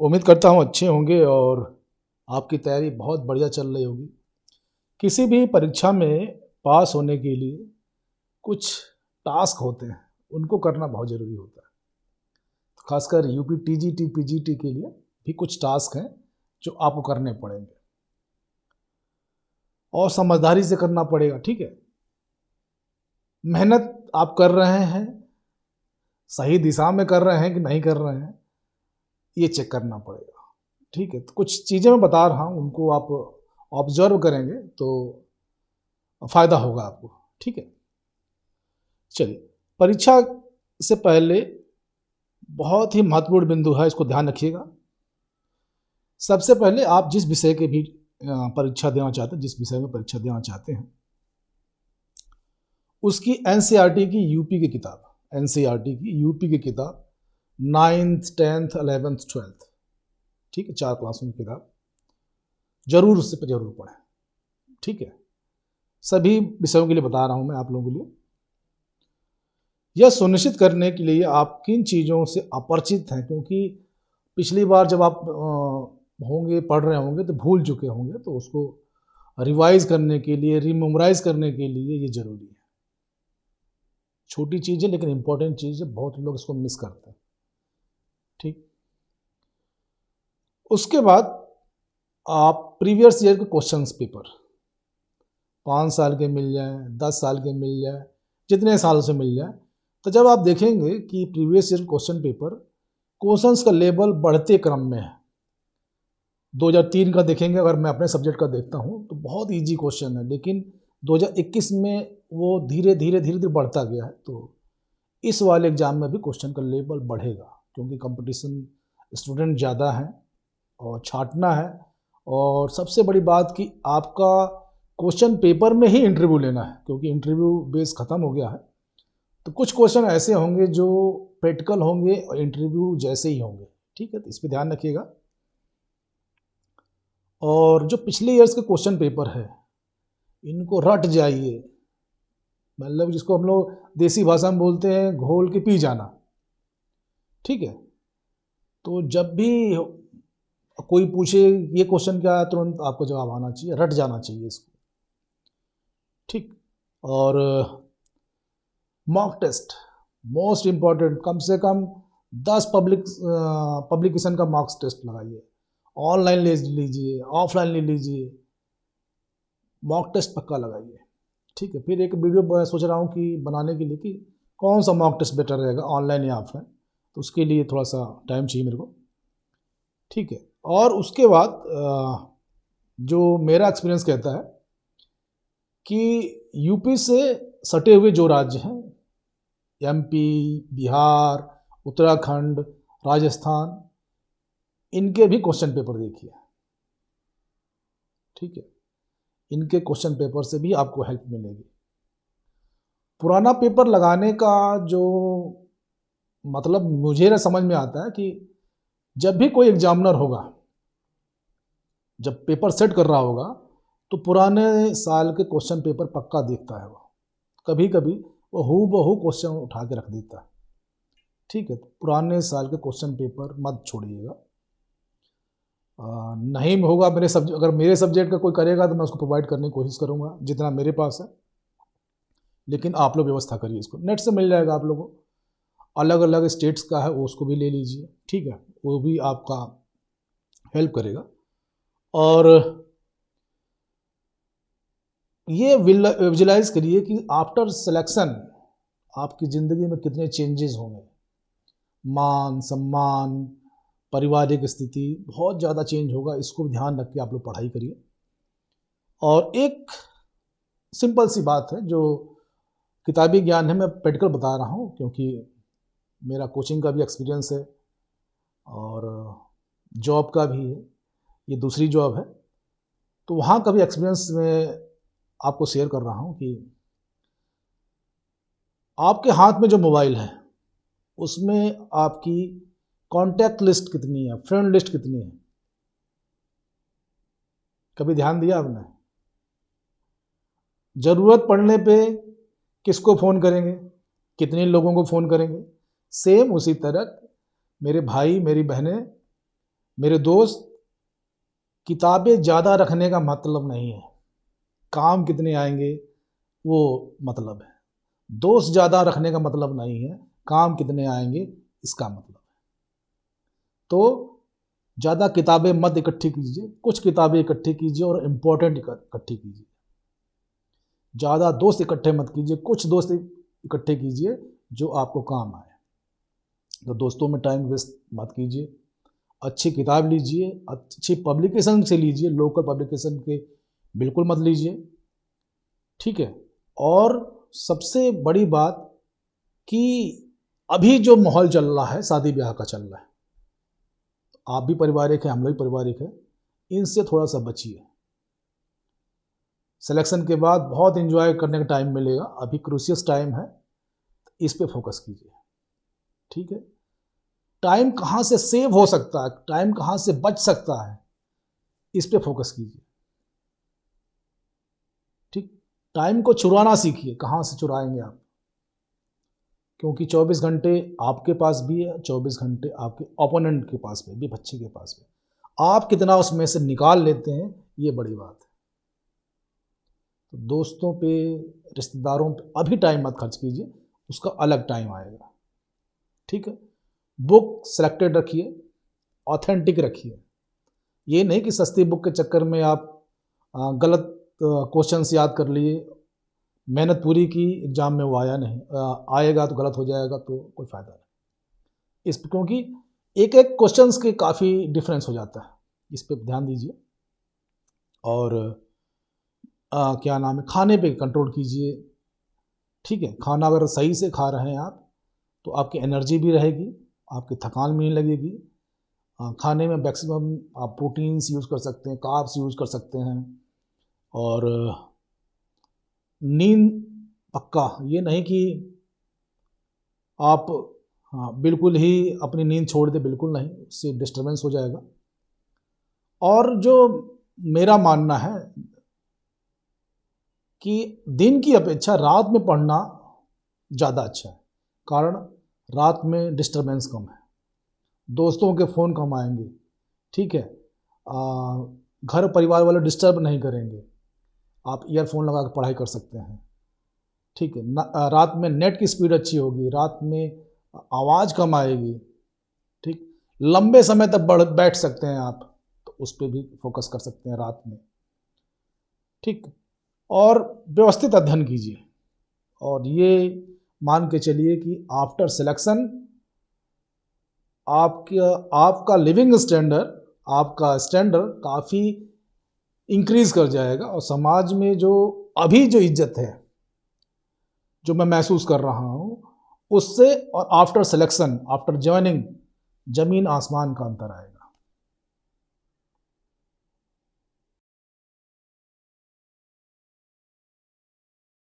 उम्मीद करता हूँ अच्छे होंगे और आपकी तैयारी बहुत बढ़िया चल रही होगी। किसी भी परीक्षा में पास होने के लिए कुछ टास्क होते हैं, उनको करना बहुत ज़रूरी होता है। खासकर यूपी टीजीटी पीजीटी के लिए भी कुछ टास्क हैं जो आपको करने पड़ेंगे और समझदारी से करना पड़ेगा, ठीक है। मेहनत आप कर रहे हैं, सही दिशा में कर रहे हैं कि नहीं कर रहे हैं, ये चेक करना पड़ेगा, ठीक है। तो कुछ चीज़ें मैं बता रहा हूँ, उनको आप ऑब्जर्व करेंगे तो फ़ायदा होगा आपको, ठीक है। चलिए, परीक्षा से पहले बहुत ही महत्वपूर्ण बिंदु है, इसको ध्यान रखिएगा। सबसे पहले आप जिस विषय के भी परीक्षा देना चाहते हैं, जिस विषय में परीक्षा देना चाहते हैं, उसकी एनसीईआरटी की यूपी की किताब, एनसीईआरटी की यूपी की किताब 9th 10th 11th 12th, ठीक है, 4 क्लासों की किताब जरूर उससे जरूर पढ़ें, ठीक है। सभी विषयों के लिए बता रहा हूं मैं आप लोगों के लिए। यह सुनिश्चित करने के लिए आप किन चीज़ों से अपरिचित हैं, क्योंकि पिछली बार जब आप होंगे पढ़ रहे होंगे तो भूल चुके होंगे, तो उसको रिवाइज करने के लिए, रिमेमोराइज करने के लिए ये जरूरी है। छोटी चीज़ है लेकिन इंपॉर्टेंट चीज़ है, बहुत लोग इसको मिस करते हैं, ठीक। उसके बाद आप प्रीवियस ईयर के क्वेश्चंस पेपर 5 साल के मिल जाए, 10 साल के मिल जाए, जितने साल से मिल जाए, तो जब आप देखेंगे कि previous year question paper questions का लेवल बढ़ते क्रम में है। 2003 का देखेंगे, अगर मैं अपने सब्जेक्ट का देखता हूँ तो बहुत इजी क्वेश्चन है, लेकिन 2021 में वो धीरे धीरे बढ़ता गया है। तो इस वाले एग्जाम में भी क्वेश्चन का लेवल बढ़ेगा, क्योंकि कंपटीशन स्टूडेंट ज़्यादा है और छांटना है। और सबसे बड़ी बात कि आपका क्वेश्चन पेपर में ही इंटरव्यू लेना है, क्योंकि इंटरव्यू बेस ख़त्म हो गया है। तो कुछ क्वेश्चन ऐसे होंगे जो प्रैक्टिकल होंगे और इंटरव्यू जैसे ही होंगे, ठीक है। तो इस पर ध्यान रखिएगा। और जो पिछले ईयर्स के क्वेश्चन पेपर है, इनको रट जाइए, मतलब जिसको हम लोग देसी भाषा में बोलते हैं घोल के पी जाना, ठीक है। तो जब भी कोई पूछे ये क्वेश्चन क्या है, तुरंत आपको जवाब आना चाहिए, रट जाना चाहिए इसको, ठीक। और मॉक टेस्ट मोस्ट इम्पॉर्टेंट, कम से कम 10 पब्लिकेशन का मॉक टेस्ट लगाइए। ऑनलाइन ले लीजिए, ऑफलाइन ले लीजिए, मॉक टेस्ट पक्का लगाइए, ठीक है। फिर एक वीडियो सोच रहा हूँ कि बनाने के लिए कि कौन सा मॉक टेस्ट बेटर रहेगा, ऑनलाइन या ऑफलाइन, तो उसके लिए थोड़ा सा टाइम चाहिए मेरे को, ठीक है। और उसके बाद जो मेरा एक्सपीरियंस कहता है कि यूपी से सटे हुए जो राज्य हैं, एमपी, बिहार, उत्तराखंड, राजस्थान, इनके भी क्वेश्चन पेपर देखिए, ठीक है। इनके क्वेश्चन पेपर से भी आपको हेल्प मिलेगी। पुराना पेपर लगाने का जो मतलब मुझे ना समझ में आता है कि जब भी कोई एग्जामिनर होगा, जब पेपर सेट कर रहा होगा, तो पुराने साल के क्वेश्चन पेपर पक्का देखता है वो। कभी कभी वो हूबहू क्वेश्चन उठा के रख देता है, ठीक है। तो पुराने साल के क्वेश्चन पेपर मत छोड़िएगा। नहीं होगा मेरे सब्जेक्ट, अगर मेरे सब्जेक्ट का कोई करेगा तो मैं उसको प्रोवाइड करने की कोशिश करूँगा जितना मेरे पास है, लेकिन आप लोग व्यवस्था करिए, इसको नेट से मिल जाएगा आप लोगों को। अलग अलग स्टेट्स का है वो, उसको भी ले लीजिए, ठीक है, वो भी आपका हेल्प करेगा। और ये विजुलाइज करिए कि आफ्टर सिलेक्शन आपकी ज़िंदगी में कितने चेंजेस होंगे। मान सम्मान, पारिवारिक स्थिति बहुत ज़्यादा चेंज होगा, इसको भी ध्यान रख के आप लोग पढ़ाई करिए। और एक सिंपल सी बात है जो किताबी ज्ञान है, मैं प्रैक्टिकल बता रहा हूँ, क्योंकि मेरा कोचिंग का भी एक्सपीरियंस है और जॉब का भी है, ये दूसरी जॉब है, तो वहाँ का भी एक्सपीरियंस मैं आपको शेयर कर रहा हूँ कि आपके हाथ में जो मोबाइल है उसमें आपकी कॉन्टैक्ट लिस्ट कितनी है, फ्रेंड लिस्ट कितनी है, कभी ध्यान दिया आपने? ज़रूरत पड़ने पे किसको फ़ोन करेंगे, कितने लोगों को फ़ोन करेंगे। सेम उसी तरह मेरे भाई मेरी बहनें मेरे दोस्त, किताबें ज़्यादा रखने का मतलब नहीं है, काम कितने आएंगे वो मतलब है। दोस्त ज़्यादा रखने का मतलब नहीं है, काम कितने आएंगे इसका मतलब है। तो ज़्यादा किताबें मत इकट्ठी कीजिए, कुछ किताबें इकट्ठी कीजिए और इम्पोर्टेंट इकट्ठी कीजिए। ज़्यादा दोस्त इकट्ठे मत कीजिए, कुछ दोस्त इकट्ठे कीजिए जो आपको काम आए। तो दोस्तों में टाइम वेस्ट मत कीजिए, अच्छी किताब लीजिए, अच्छी पब्लिकेशन से लीजिए, लोकल पब्लिकेशन के बिल्कुल मत लीजिए, ठीक है। और सबसे बड़ी बात कि अभी जो माहौल चल रहा है शादी ब्याह का चल रहा है, आप भी पारिवारिक है, हम लोग भी पारिवारिक है, इनसे थोड़ा सा बचिए। सिलेक्शन के बाद बहुत एंजॉय करने का टाइम मिलेगा, अभी क्रूशियस टाइम है, इस पे फोकस कीजिए, ठीक है। टाइम कहाँ से सेव हो सकता है, टाइम कहाँ से बच सकता है, इस पे फोकस कीजिए, ठीक। टाइम को चुराना सीखिए, कहाँ से चुराएंगे आप, क्योंकि 24 घंटे आपके पास भी है, 24 घंटे आपके ओपोनेंट के पास भी, बच्चे के पास भी। आप कितना उसमें से निकाल लेते हैं, ये बड़ी बात है। तो दोस्तों पे, रिश्तेदारों पे अभी टाइम मत खर्च कीजिए, उसका अलग टाइम आएगा, ठीक है। बुक सिलेक्टेड रखिए, ऑथेंटिक रखिए। ये नहीं कि सस्ती बुक के चक्कर में आप गलत क्वेश्चंस याद कर लिए, मेहनत पूरी की, एग्जाम में वो आया नहीं, आएगा तो गलत हो जाएगा, तो कोई फ़ायदा नहीं इस, क्योंकि एक एक क्वेश्चंस के काफ़ी डिफरेंस हो जाता है, इस पर ध्यान दीजिए। और क्या नाम है, खाने पे कंट्रोल कीजिए, ठीक है। खाना अगर सही से खा रहे हैं आप, तो आपकी एनर्जी भी रहेगी, आपकी थकान भी नहीं लगेगी। खाने में मैक्सिमम आप प्रोटीन्स यूज़ कर सकते हैं, कार्ब्स यूज़ कर सकते हैं। और नींद पक्का, ये नहीं कि आप बिल्कुल ही अपनी नींद छोड़ दे, बिल्कुल नहीं, उससे डिस्टर्बेंस हो जाएगा। और जो मेरा मानना है कि दिन की अपेक्षा रात में पढ़ना ज़्यादा अच्छा है, कारण रात में डिस्टर्बेंस कम है, दोस्तों के फ़ोन कम आएंगे, ठीक है। घर परिवार वाले डिस्टर्ब नहीं करेंगे, आप ईयरफोन लगा कर पढ़ाई कर सकते हैं, ठीक है। रात में नेट की स्पीड अच्छी होगी, रात में आवाज़ कम आएगी, ठीक। लंबे समय तक बैठ सकते हैं आप, तो उस पर भी फोकस कर सकते हैं रात में, ठीक। और व्यवस्थित अध्ययन कीजिए, और ये मान के चलिए कि आफ्टर सिलेक्शन आपका लिविंग स्टैंडर्ड, आपका स्टैंडर्ड काफ़ी इंक्रीज कर जाएगा, और समाज में जो अभी जो इज्जत है जो मैं महसूस कर रहा हूँ, उससे और आफ्टर सिलेक्शन, आफ्टर ज्वाइनिंग, ज़मीन आसमान का अंतर आएगा।